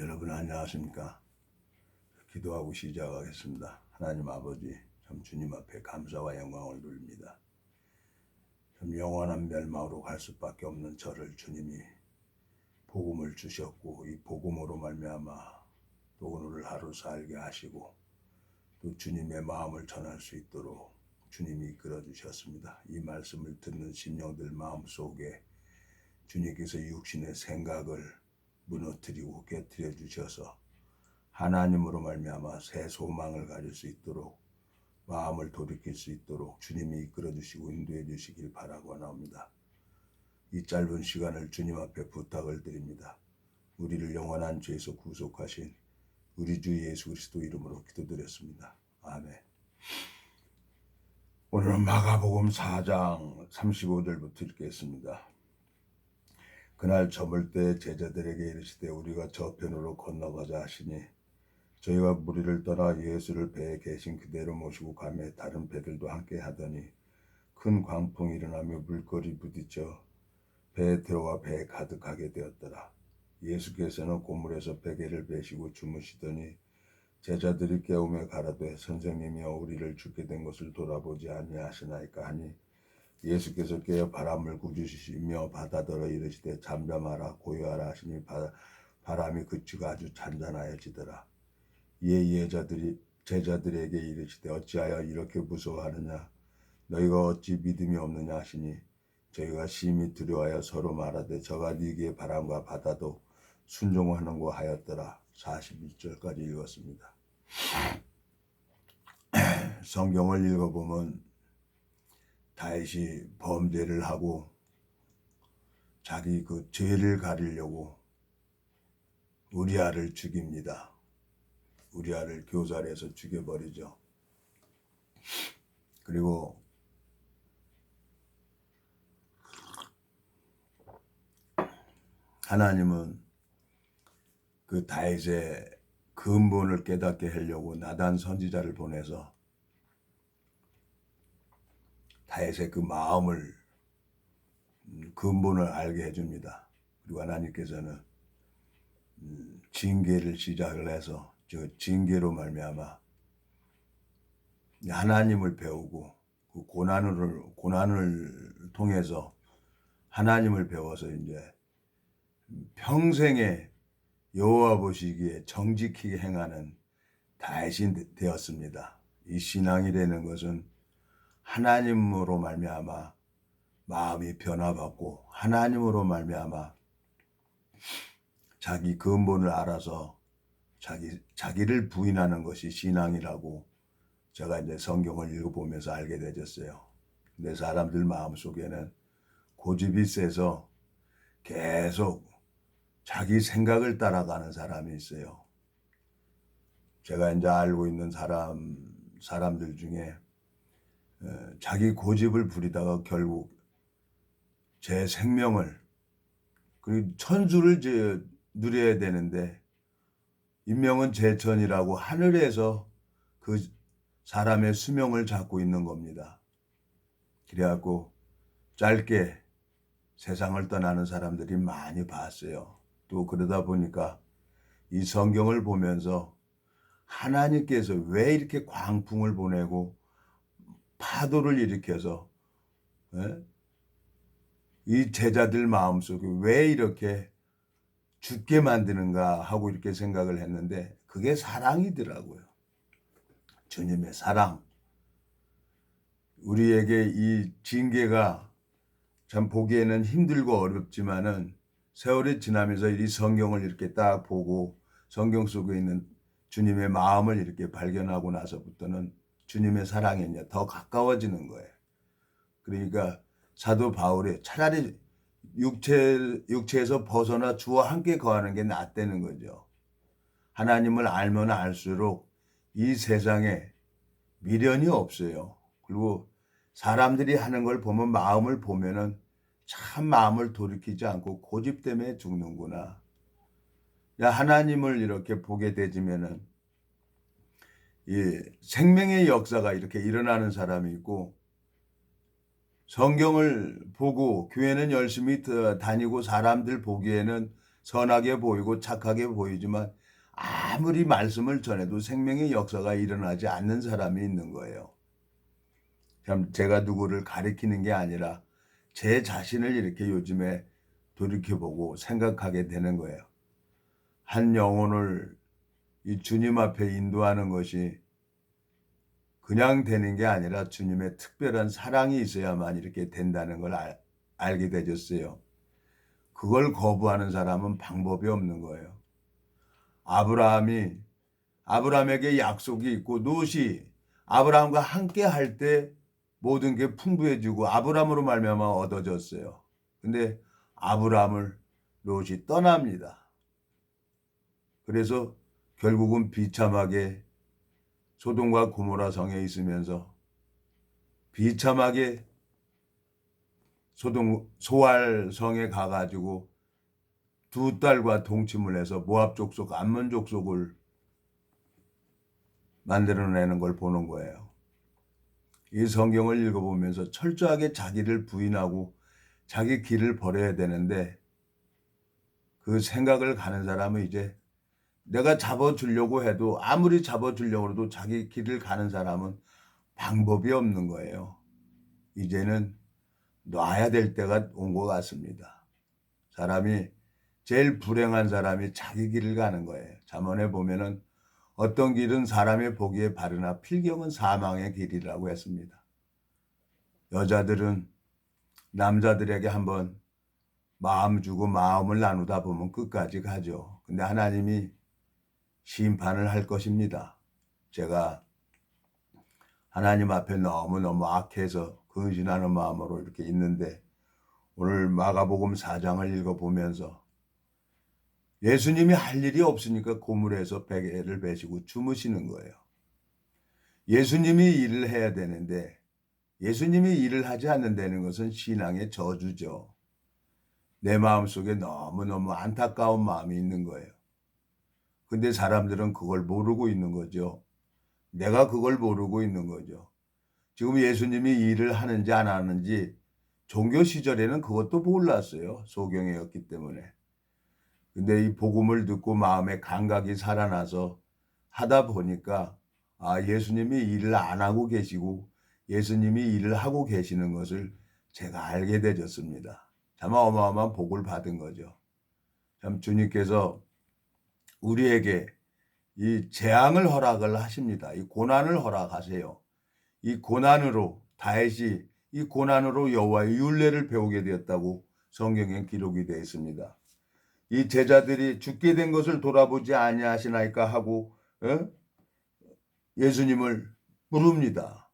여러분 안녕하십니까? 기도하고 시작하겠습니다. 하나님 아버지, 참 주님 앞에 감사와 영광을 돌립니다. 참 영원한 멸망으로 갈 수밖에 없는 저를 주님이 복음을 주셨고 이 복음으로 말미암아 또 오늘 하루 살게 하시고 또 주님의 마음을 전할 수 있도록 주님이 이끌어 주셨습니다. 이 말씀을 듣는 심령들 마음속에 주님께서 육신의 생각을 무너뜨리고 깨뜨려 주셔서 하나님으로 말미암아 새 소망을 가질 수 있도록 마음을 돌이킬 수 있도록 주님이 이끌어 주시고 인도해 주시길 바라고 나옵니다. 이 짧은 시간을 주님 앞에 부탁을 드립니다. 우리를 영원한 죄에서 구속하신 우리 주 예수 그리스도 이름으로 기도드렸습니다. 아멘. 오늘은 마가복음 4장 35절부터 읽겠습니다. 그날 저물 때 제자들에게 이르시되 우리가 저편으로 건너가자 하시니 저희가 무리를 떠나 예수를 배에 계신 그대로 모시고 가매 다른 배들도 함께 하더니 큰 광풍이 일어나며 물결이 부딪혀 배에 들어와 배에 가득하게 되었더라. 예수께서는 고물에서 베개를 베시고 주무시더니 제자들이 깨우며 가라되 선생님이여 우리를 죽게 된 것을 돌아보지 아니하시나이까 하니 예수께서 깨어 바람을 꾸짖으시며 바다더러 이르시되 잠잠하라 고요하라 하시니 바람이 그치고 아주 잔잔하여지더라. 이에 제자들에게 이르시되 어찌하여 이렇게 무서워하느냐 너희가 어찌 믿음이 없느냐 하시니 저희가 심히 두려워하여 서로 말하되 저가 네게 바람과 바다도 순종하는고 하였더라. 41절까지 읽었습니다. 성경을 읽어보면 다윗이 범죄를 하고 자기 그 죄를 가리려고 우리아를 죽입니다. 우리아를 교살해서 죽여버리죠. 그리고 하나님은 그 다윗의 근본을 깨닫게 하려고 나단 선지자를 보내서 다윗의 그 마음을 근본을 알게 해줍니다. 그리고 하나님께서는 징계를 시작을 해서 저 징계로 말미암아 하나님을 배우고 그 고난을 통해서 하나님을 배워서 이제 평생에 여호와 보시기에 정직히 행하는 다윗이 되었습니다. 이 신앙이라는 것은 하나님으로 말미암아 마음이 변화받고 하나님으로 말미암아 자기 근본을 알아서 자기를 부인하는 것이 신앙이라고 제가 이제 성경을 읽어보면서 알게 되었어요. 근데 사람들 마음속에는 고집이 세서 계속 자기 생각을 따라가는 사람이 있어요. 제가 이제 알고 있는 사람들 중에 자기 고집을 부리다가 결국 제 생명을 그리고 천수를 누려야 되는데 인명은 제천이라고 하늘에서 그 사람의 수명을 잡고 있는 겁니다. 그래갖고 짧게 세상을 떠나는 사람들이 많이 봤어요. 또 그러다 보니까 이 성경을 보면서 하나님께서 왜 이렇게 광풍을 보내고 파도를 일으켜서 이 제자들 마음속에 왜 이렇게 죽게 만드는가 하고 이렇게 생각을 했는데 그게 사랑이더라고요. 주님의 사랑. 우리에게 이 징계가 참 보기에는 힘들고 어렵지만은 세월이 지나면서 이 성경을 이렇게 딱 보고 성경 속에 있는 주님의 마음을 이렇게 발견하고 나서부터는 주님의 사랑에 이제 더 가까워지는 거예요. 그러니까 사도 바울이 차라리 육체에서 벗어나 주와 함께 거하는 게 낫다는 거죠. 하나님을 알면 알수록 이 세상에 미련이 없어요. 그리고 사람들이 하는 걸 보면 마음을 보면은 참 마음을 돌이키지 않고 고집 때문에 죽는구나. 하나님을 이렇게 보게 되지면은 이 생명의 역사가 이렇게 일어나는 사람이 있고 성경을 보고 교회는 열심히 다니고 사람들 보기에는 선하게 보이고 착하게 보이지만 아무리 말씀을 전해도 생명의 역사가 일어나지 않는 사람이 있는 거예요. 참 제가 누구를 가리키는 게 아니라 제 자신을 이렇게 요즘에 돌이켜보고 생각하게 되는 거예요. 한 영혼을 이 주님 앞에 인도하는 것이 그냥 되는 게 아니라 주님의 특별한 사랑이 있어야만 이렇게 된다는 걸 알게 되졌어요. 그걸 거부하는 사람은 방법이 없는 거예요. 아브라함에게 약속이 있고 롯이 아브라함과 함께 할 때 모든 게 풍부해지고 아브라함으로 말미암아 얻어졌어요. 근데 아브라함을 롯이 떠납니다. 그래서 결국은 비참하게 소돔과 고모라 성에 있으면서 비참하게 소알 성에 가가지고 두 딸과 동침을 해서 모압 족속, 암몬 족속을 만들어내는 걸 보는 거예요. 이 성경을 읽어보면서 철저하게 자기를 부인하고 자기 길을 버려야 되는데 그 생각을 가는 사람은 이제 내가 잡아주려고 해도 아무리 잡아주려고 해도 자기 길을 가는 사람은 방법이 없는 거예요. 이제는 놔야 될 때가 온 것 같습니다. 사람이 제일 불행한 사람이 자기 길을 가는 거예요. 잠언에 보면은 어떤 길은 사람의 보기에 바르나 필경은 사망의 길이라고 했습니다. 여자들은 남자들에게 한번 마음 주고 마음을 나누다 보면 끝까지 가죠. 근데 하나님이 심판을 할 것입니다. 제가 하나님 앞에 너무너무 악해서 근신하는 마음으로 이렇게 있는데 오늘 마가복음 4장을 읽어보면서 예수님이 할 일이 없으니까 고물에서 베개를 베시고 주무시는 거예요. 예수님이 일을 해야 되는데 예수님이 일을 하지 않는다는 것은 신앙의 저주죠. 내 마음속에 너무너무 안타까운 마음이 있는 거예요. 근데 사람들은 그걸 모르고 있는 거죠. 내가 그걸 모르고 있는 거죠. 지금 예수님이 일을 하는지 안 하는지 종교 시절에는 그것도 몰랐어요. 소경이었기 때문에. 근데 이 복음을 듣고 마음의 감각이 살아나서 하다 보니까 예수님이 일을 안 하고 계시고 예수님이 일을 하고 계시는 것을 제가 알게 되졌습니다. 참 어마어마한 복을 받은 거죠. 참 주님께서 우리에게 이 재앙을 허락을 하십니다. 이 고난을 허락하세요. 이 고난으로 다윗이 이 고난으로 여호와의 율례를 배우게 되었다고 성경에 기록이 되어 있습니다. 이 제자들이 죽게 된 것을 돌아보지 아니하시나이까 하고 예수님을 부릅니다.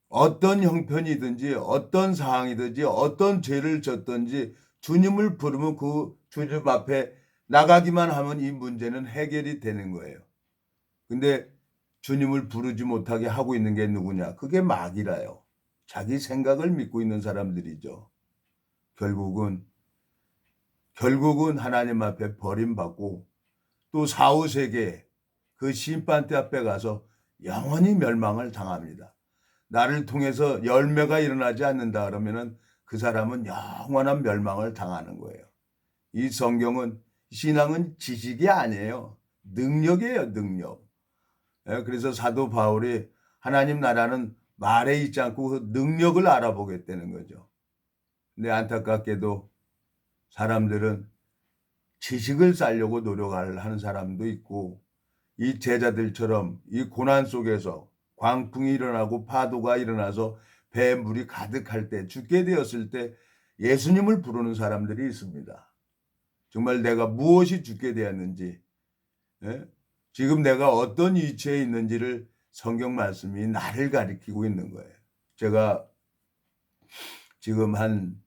어떤 형편이든지 어떤 상황이든지 어떤 죄를 졌든지 주님을 부르면 그 주님 앞에 나가기만 하면 이 문제는 해결이 되는 거예요. 근데 주님을 부르지 못하게 하고 있는 게 누구냐? 그게 마귀라요. 자기 생각을 믿고 있는 사람들이죠. 결국은 하나님 앞에 버림받고 또 사후세계 그 심판대 앞에 가서 영원히 멸망을 당합니다. 나를 통해서 열매가 일어나지 않는다 그러면은 그 사람은 영원한 멸망을 당하는 거예요. 이 성경은 신앙은 지식이 아니에요. 능력이에요, 능력. 그래서 사도 바울이 하나님 나라는 말에 있지 않고 그 능력을 알아보겠다는 거죠. 근데 안타깝게도 사람들은 지식을 쌓려고 노력을 하는 사람도 있고 이 제자들처럼 이 고난 속에서 광풍이 일어나고 파도가 일어나서 배에 물이 가득할 때 죽게 되었을 때 예수님을 부르는 사람들이 있습니다. 정말 내가 무엇이 죽게 되었는지 지금 내가 어떤 위치에 있는지를 성경 말씀이 나를 가리키고 있는 거예요. 제가 지금 한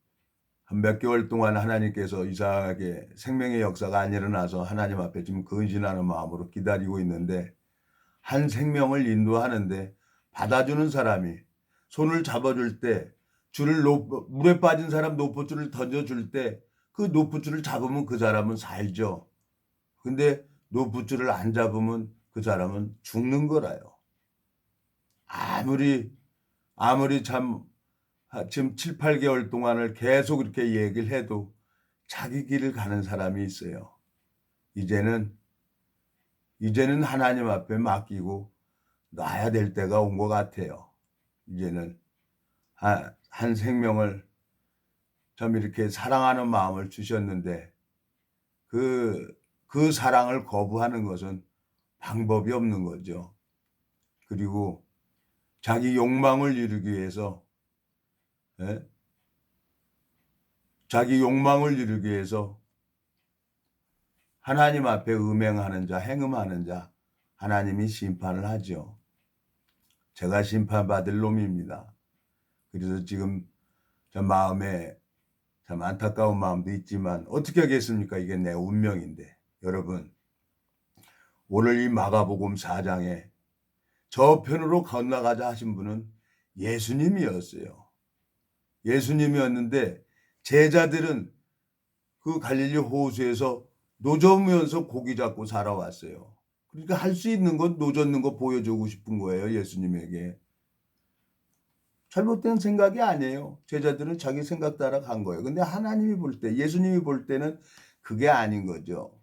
몇 개월 동안 하나님께서 이상하게 생명의 역사가 안 일어나서 하나님 앞에 지금 근신하는 마음으로 기다리고 있는데 한 생명을 인도하는데 받아주는 사람이 손을 잡아줄 때 물에 빠진 사람 노포줄을 던져줄 때 그 노포줄을 잡으면 그 사람은 살죠. 근데 노포줄을 안 잡으면 그 사람은 죽는 거라요. 아무리 참 지금 7, 8개월 동안을 계속 이렇게 얘기를 해도 자기 길을 가는 사람이 있어요. 이제는 하나님 앞에 맡기고 놔야 될 때가 온 것 같아요. 이제는 한 생명을 좀 이렇게 사랑하는 마음을 주셨는데 그 사랑을 거부하는 것은 방법이 없는 거죠. 그리고 자기 욕망을 이루기 위해서 예? 자기 욕망을 이루기 위해서 하나님 앞에 음행하는 자, 행음하는 자, 하나님이 심판을 하죠. 제가 심판받을 놈입니다. 그래서 지금 저 마음에 참 안타까운 마음도 있지만 어떻게 하겠습니까? 이게 내 운명인데. 여러분, 오늘 이 마가복음 4장에 저편으로 건너가자 하신 분은 예수님이었어요. 예수님이었는데 제자들은 그 갈릴리 호수에서 노저으면서 고기 잡고 살아왔어요. 그러니까 할 수 있는 건 노젓는 거 보여주고 싶은 거예요. 예수님에게. 잘못된 생각이 아니에요. 제자들은 자기 생각 따라 간 거예요. 근데 하나님이 볼 때, 예수님이 볼 때는 그게 아닌 거죠.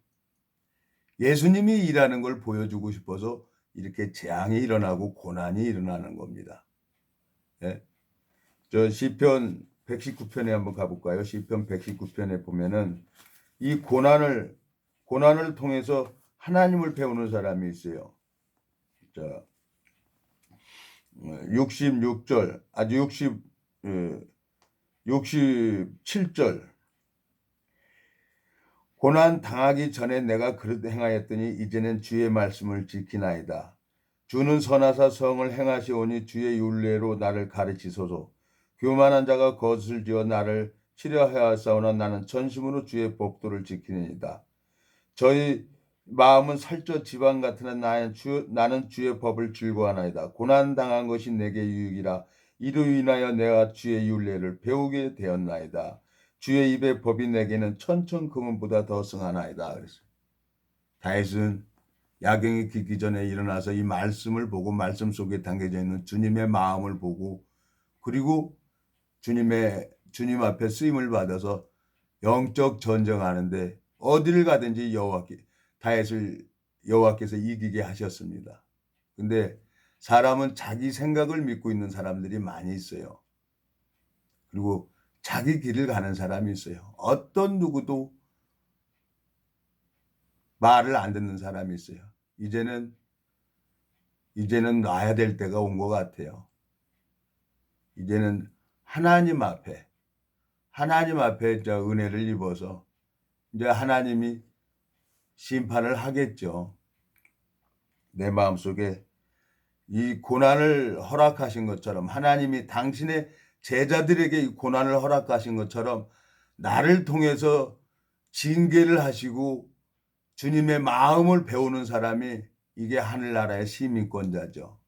예수님이 일하는 걸 보여주고 싶어서 이렇게 재앙이 일어나고 고난이 일어나는 겁니다. 예? 저 시편 119편에 한번 가볼까요? 시편 119편에 보면은 이 고난을 통해서 하나님을 배우는 사람이 있어요. 자, 66절, 아주 67절. 고난 당하기 전에 내가 그릇 행하였더니 이제는 주의 말씀을 지키나이다. 주는 선하사 성을 행하시오니 주의 율례로 나를 가르치소서. 교만한 자가 거짓을 지어 나를 치려하였사오나 나는 전심으로 주의 법도를 지키니이다. 저희 마음은 살쪄 지방 같으나 나는 주의 법을 즐거워하나이다. 고난 당한 것이 내게 유익이라 이로 인하여 내가 주의 율례를 배우게 되었나이다. 주의 입의 법이 내게는 천천 금은보다 더 승하나이다. 그랬어요. 다윗은 야경이 깊기 전에 일어나서 이 말씀을 보고 말씀 속에 담겨져 있는 주님의 마음을 보고 그리고 주님 앞에 쓰임을 받아서 영적 전쟁하는데 어디를 가든지 다윗을 여호와께서 이기게 하셨습니다. 근데 사람은 자기 생각을 믿고 있는 사람들이 많이 있어요. 그리고 자기 길을 가는 사람이 있어요. 어떤 누구도 말을 안 듣는 사람이 있어요. 이제는 놔야 될 때가 온 것 같아요. 이제는 하나님 앞에 저 은혜를 입어서 이제 하나님이 심판을 하겠죠. 내 마음속에 이 고난을 허락하신 것처럼 하나님이 당신의 제자들에게 이 고난을 허락하신 것처럼 나를 통해서 징계를 하시고 주님의 마음을 배우는 사람이 이게 하늘나라의 시민권자죠.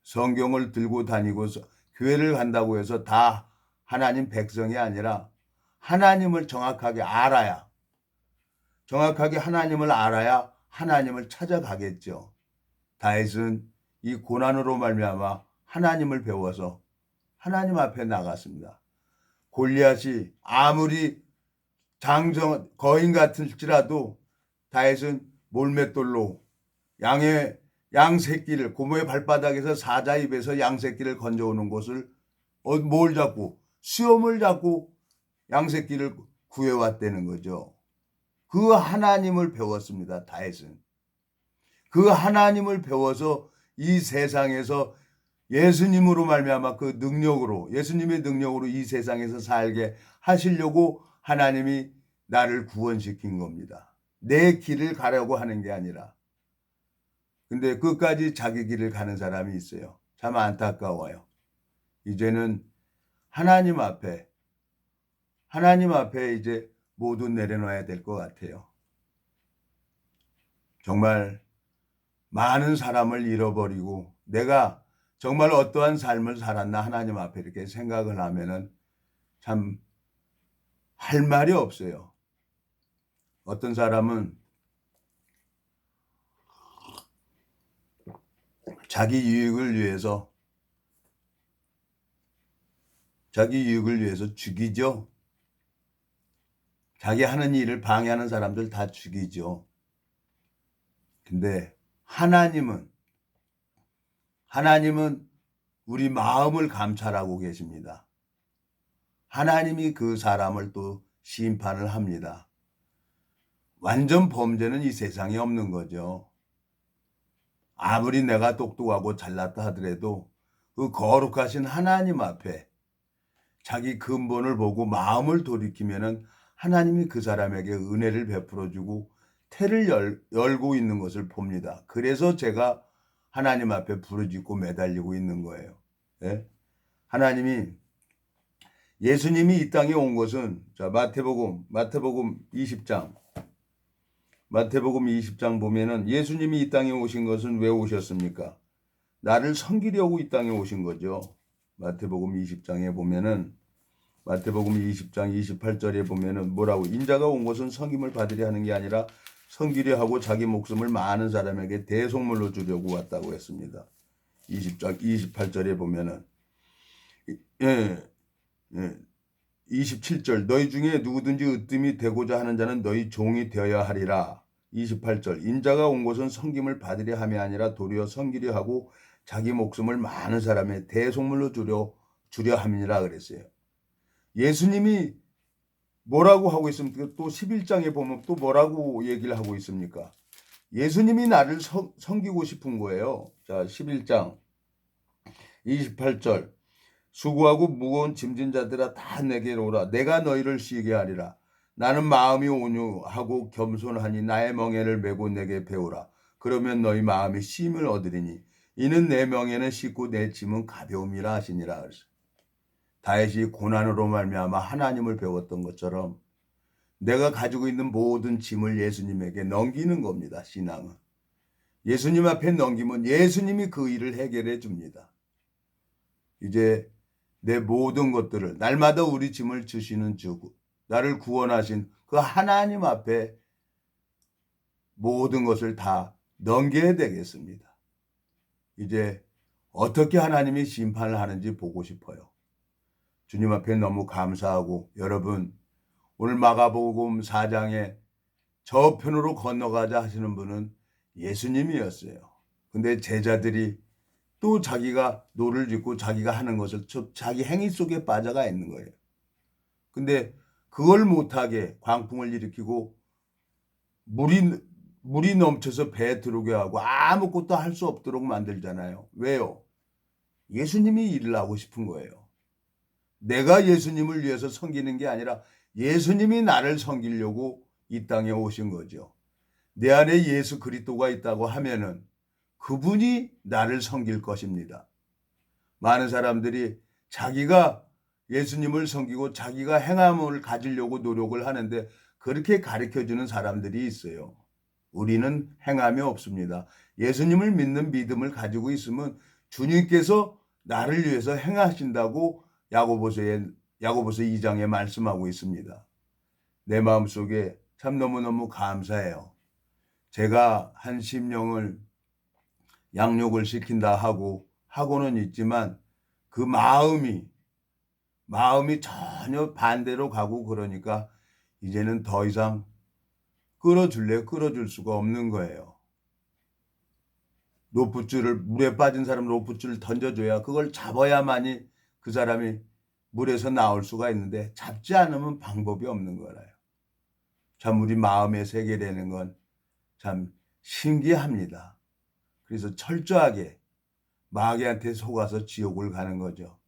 성경을 들고 다니고 교회를 간다고 해서 다 하나님 백성이 아니라 하나님을 정확하게 하나님을 알아야 하나님을 찾아가겠죠. 다윗은 이 고난으로 말미암아 하나님을 배워서 하나님 앞에 나갔습니다. 골리앗이 아무리 거인 같을지라도 다윗은 몰맷돌로 양 새끼를 고모의 발바닥에서 사자 입에서 양 새끼를 건져오는 것을 뭘 잡고 수염을 잡고 양 새끼를 구해왔다는 거죠. 그 하나님을 배웠습니다. 다윗은. 그 하나님을 배워서 이 세상에서 예수님으로 말미암아 예수님의 능력으로 이 세상에서 살게 하시려고 하나님이 나를 구원시킨 겁니다. 내 길을 가려고 하는 게 아니라. 근데 끝까지 자기 길을 가는 사람이 있어요. 참 안타까워요. 이제는 하나님 앞에 이제 모두 내려놔야 될 것 같아요. 정말 많은 사람을 잃어버리고 내가 정말 어떠한 삶을 살았나 하나님 앞에 이렇게 생각을 하면은 참 할 말이 없어요. 어떤 사람은 자기 유익을 위해서 죽이죠. 자기 하는 일을 방해하는 사람들 다 죽이죠. 근데 하나님은 우리 마음을 감찰하고 계십니다. 하나님이 그 사람을 또 심판을 합니다. 완전 범죄는 이 세상에 없는 거죠. 아무리 내가 똑똑하고 잘났다 하더라도 그 거룩하신 하나님 앞에 자기 근본을 보고 마음을 돌이키면은 하나님이 그 사람에게 은혜를 베풀어주고 태를 열고 있는 것을 봅니다. 그래서 제가 하나님 앞에 부르짖고 매달리고 있는 거예요. 예? 하나님이 예수님이 이 땅에 온 것은 자 마태복음 20장 마태복음 20장 보면은 예수님이 이 땅에 오신 것은 왜 오셨습니까? 나를 섬기려고 이 땅에 오신 거죠. 마태복음 20장에 보면은 마태복음 20장 28절에 보면은 뭐라고 인자가 온 것은 섬김을 받으려 하는 게 아니라 섬기려 하고 자기 목숨을 많은 사람에게 대속물로 주려고 왔다고 했습니다. 20장 28절에 보면은 27절 너희 중에 누구든지 으뜸이 되고자 하는 자는 너희 종이 되어야 하리라. 28절 인자가 온 것은 섬김을 받으려 함이 아니라 도리어 섬기려 하고 자기 목숨을 많은 사람의 대속물로 주려 함이니라 그랬어요. 예수님이 뭐라고 하고 있습니까? 또 11장에 보면 또 뭐라고 얘기를 하고 있습니까? 예수님이 나를 섬기고 싶은 거예요. 자 11장 28절 수고하고 무거운 짐진 자들아 다 내게로 오라. 내가 너희를 쉬게 하리라. 나는 마음이 온유하고 겸손하니 나의 멍에를 메고 내게 배우라. 그러면 너희 마음이 쉼을 얻으리니 이는 내 멍에는 쉽고 내 짐은 가벼움이라 하시니라. 다윗이 고난으로 말미암아 하나님을 배웠던 것처럼 내가 가지고 있는 모든 짐을 예수님에게 넘기는 겁니다. 신앙은. 예수님 앞에 넘기면 예수님이 그 일을 해결해 줍니다. 이제 내 모든 것들을 날마다 우리 짐을 주시는 주 나를 구원하신 그 하나님 앞에 모든 것을 다 넘겨야 되겠습니다. 이제 어떻게 하나님이 심판을 하는지 보고 싶어요. 주님 앞에 너무 감사하고 여러분 오늘 마가복음 4장에 저편으로 건너가자 하시는 분은 예수님이었어요. 근데 제자들이 또 자기가 노를 짓고 자기가 하는 것을 자기 행위 속에 빠져가 있는 거예요. 근데 그걸 못하게 광풍을 일으키고 물이 넘쳐서 배에 들어오게 하고 아무것도 할 수 없도록 만들잖아요. 왜요? 예수님이 일을 하고 싶은 거예요. 내가 예수님을 위해서 섬기는 게 아니라 예수님이 나를 섬기려고 이 땅에 오신 거죠. 내 안에 예수 그리스도가 있다고 하면은 그분이 나를 섬길 것입니다. 많은 사람들이 자기가 예수님을 섬기고 자기가 행함을 가지려고 노력을 하는데 그렇게 가르쳐주는 사람들이 있어요. 우리는 행함이 없습니다. 예수님을 믿는 믿음을 가지고 있으면 주님께서 나를 위해서 행하신다고 야고보서 2장에 말씀하고 있습니다. 내 마음속에 참 너무너무 감사해요. 제가 한 심령을 양육을 시킨다 하고는 있지만 그 마음이 전혀 반대로 가고 그러니까 이제는 더 이상 끌어줄 수가 없는 거예요. 물에 빠진 사람 로프줄을 던져줘야 그걸 잡아야만이 그 사람이 물에서 나올 수가 있는데 잡지 않으면 방법이 없는 거라요. 참 우리 마음의 세계라는 건 참 신기합니다. 그래서 철저하게 마귀한테 속아서 지옥을 가는 거죠.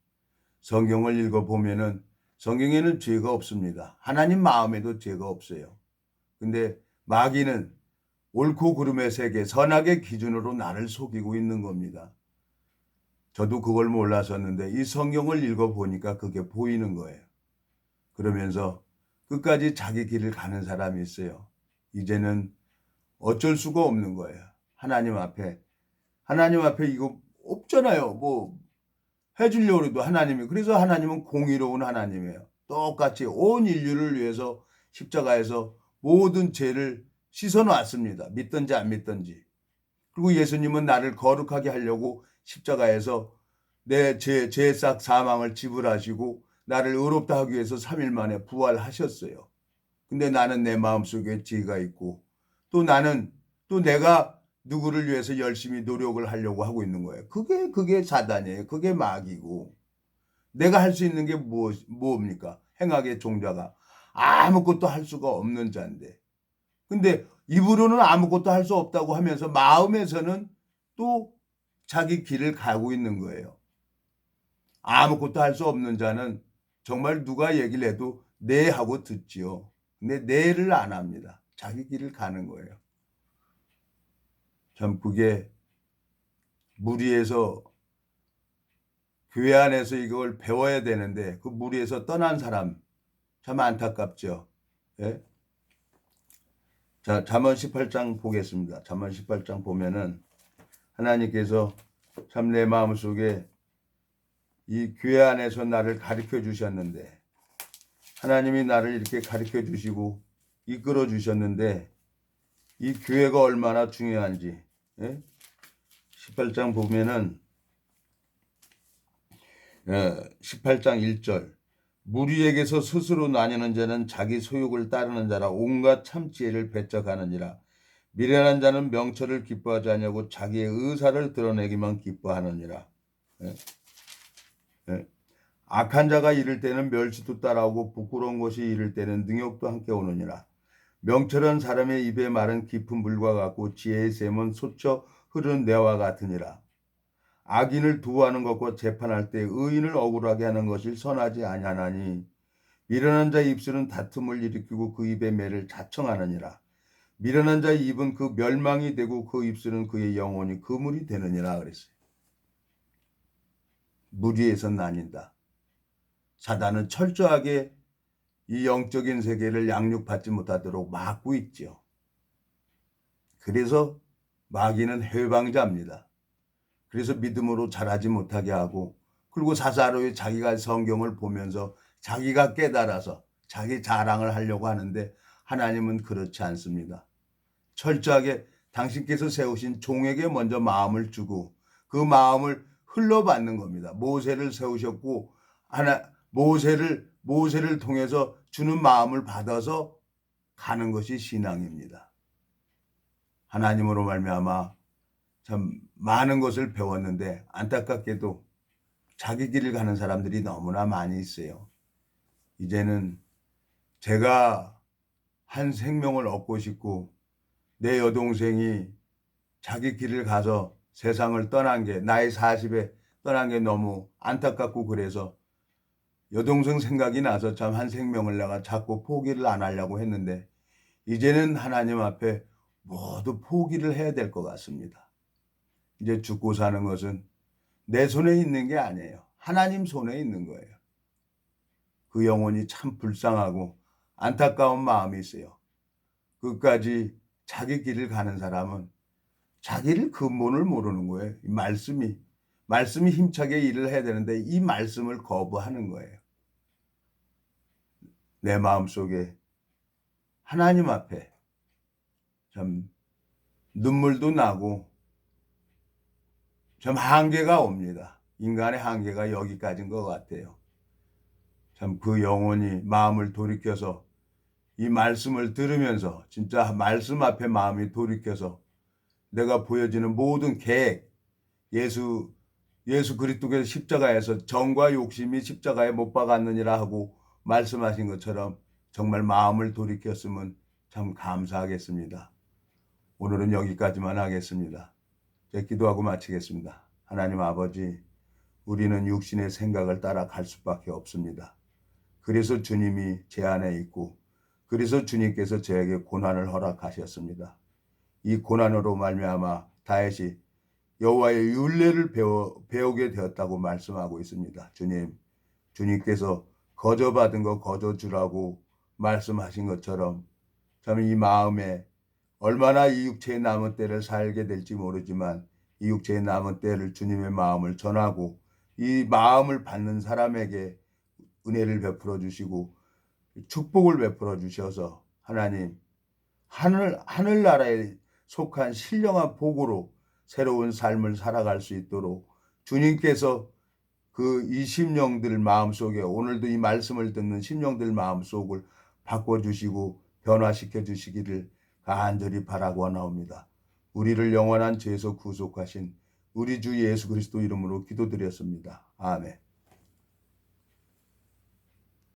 성경을 읽어보면은 성경에는 죄가 없습니다. 하나님 마음에도 죄가 없어요. 근데 마귀는 옳고 그름의 세계, 선악의 기준으로 나를 속이고 있는 겁니다. 저도 그걸 몰랐었는데 이 성경을 읽어보니까 그게 보이는 거예요. 그러면서 끝까지 자기 길을 가는 사람이 있어요. 이제는 어쩔 수가 없는 거예요. 하나님 앞에 이거 없잖아요. 뭐 해주려고 해도 하나님이. 그래서 하나님은 공의로운 하나님이에요. 똑같이 온 인류를 위해서 십자가에서 모든 죄를 씻어놨습니다. 믿든지 안 믿든지. 그리고 예수님은 나를 거룩하게 하려고 십자가에서 내 죄싹 사망을 지불하시고 나를 의롭다 하기 위해서 3일 만에 부활하셨어요. 근데 나는 내 마음속에 죄가 있고 또 나는 또 내가 누구를 위해서 열심히 노력을 하려고 하고 있는 거예요. 그게 사단이에요. 그게 마귀고 내가 할 수 있는 게 뭡니까? 행악의 종자가 아무것도 할 수가 없는 자인데 근데 입으로는 아무것도 할 수 없다고 하면서 마음에서는 또 자기 길을 가고 있는 거예요. 아무것도 할 수 없는 자는 정말 누가 얘기를 해도 네 하고 듣지요. 근데 네를 안 합니다. 자기 길을 가는 거예요. 참 그게 무리에서 교회 안에서 이걸 배워야 되는데 그 무리에서 떠난 사람 참 안타깝죠. 예? 자, 잠언 18장 보겠습니다. 잠언 18장 보면은 하나님께서 참 내 마음속에 이 교회 안에서 나를 가르쳐 주셨는데 하나님이 나를 이렇게 가르쳐 주시고 이끌어 주셨는데 이 교회가 얼마나 중요한지 18장 보면은 18장 1절 무리에게서 스스로 나뉘는 자는 자기 소욕을 따르는 자라 온갖 참지혜를 배척하느니라 미련한 자는 명철을 기뻐하지 아니하고 자기의 의사를 드러내기만 기뻐하느니라. 악한 자가 이를 때는 멸시도 따라오고 부끄러운 것이 이를 때는 능욕도 함께 오느니라. 명철한 사람의 입의 말은 깊은 물과 같고 지혜의 샘은 솟쳐 흐르는 내와 같으니라. 악인을 두하는 것과 재판할 때 의인을 억울하게 하는 것이 선하지 아니하나니 미련한 자의 입술은 다툼을 일으키고 그 입의 매를 자청하느니라. 미련한 자의 입은 그 멸망이 되고 그 입술은 그의 영혼이 그물이 되느니라 그랬어요. 무리에서 나뉜다. 사단은 철저하게 이 영적인 세계를 양육받지 못하도록 막고 있죠. 그래서 마귀는 해방자입니다. 그래서 믿음으로 자라지 못하게 하고 그리고 사사로이 자기가 성경을 보면서 자기가 깨달아서 자기 자랑을 하려고 하는데 하나님은 그렇지 않습니다. 철저하게 당신께서 세우신 종에게 먼저 마음을 주고 그 마음을 흘러받는 겁니다. 모세를 세우셨고 모세를 통해서 주는 마음을 받아서 가는 것이 신앙입니다. 하나님으로 말미암아 참 많은 것을 배웠는데 안타깝게도 자기 길을 가는 사람들이 너무나 많이 있어요. 이제는 제가 한 생명을 얻고 싶고 내 여동생이 자기 길을 가서 세상을 떠난 게 나이 40에 떠난 게 너무 안타깝고 그래서 여동생 생각이 나서 참 한 생명을 내가 자꾸 포기를 안 하려고 했는데 이제는 하나님 앞에 모두 포기를 해야 될 것 같습니다. 이제 죽고 사는 것은 내 손에 있는 게 아니에요. 하나님 손에 있는 거예요. 그 영혼이 참 불쌍하고 안타까운 마음이 있어요. 끝까지 자기 길을 가는 사람은 자기를 근본을 모르는 거예요. 이 말씀이 힘차게 일을 해야 되는데 이 말씀을 거부하는 거예요. 내 마음속에 하나님 앞에 참 눈물도 나고 참 한계가 옵니다. 인간의 한계가 여기까지인 것 같아요. 참 그 영혼이 마음을 돌이켜서 이 말씀을 들으면서 진짜 말씀 앞에 마음이 돌이켜서 내가 보여지는 모든 계획 예수 그리스도께서 십자가에서 정과 욕심이 십자가에 못 박았느니라 하고 말씀하신 것처럼 정말 마음을 돌이켰으면 참 감사하겠습니다. 오늘은 여기까지만 하겠습니다. 제가 기도하고 마치겠습니다. 하나님 아버지, 우리는 육신의 생각을 따라 갈 수밖에 없습니다. 그래서 주님이 제 안에 있고 그래서 주님께서 저에게 고난을 허락하셨습니다. 이 고난으로 말미암아 다윗이 여호와의 율례를 배우게 되었다고 말씀하고 있습니다. 주님께서 거저받은 거 거저주라고 말씀하신 것처럼 참 이 마음에 얼마나 이 육체의 남은 때를 살게 될지 모르지만 이 육체의 남은 때를 주님의 마음을 전하고 이 마음을 받는 사람에게 은혜를 베풀어 주시고 축복을 베풀어 주셔서 하나님 하늘나라에 속한 신령한 복으로 새로운 삶을 살아갈 수 있도록 주님께서 이 심령들 마음속에 오늘도 이 말씀을 듣는 심령들 마음속을 바꿔주시고 변화시켜 주시기를 간절히 바라고 나옵니다. 우리를 영원한 죄에서 구속하신 우리 주 예수 그리스도 이름으로 기도드렸습니다. 아멘.